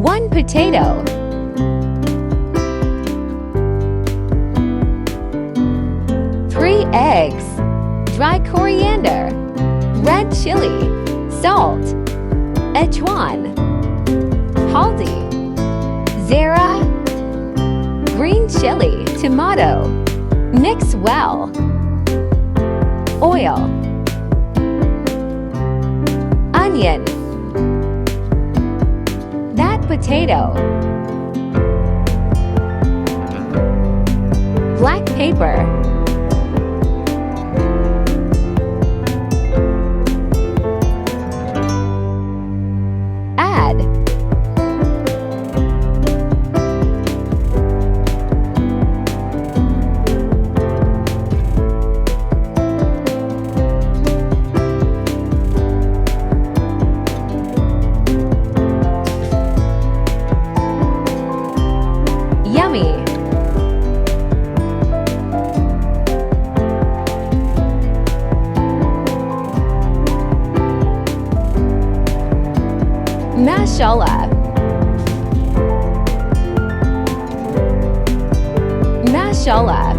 1 potato, 3 eggs, dry coriander, red chili, salt, ajwan, haldi, zara, green chili, tomato. Mix well. Oil, onion, that potato, black pepper, add yummy. Mashallah. Mashallah.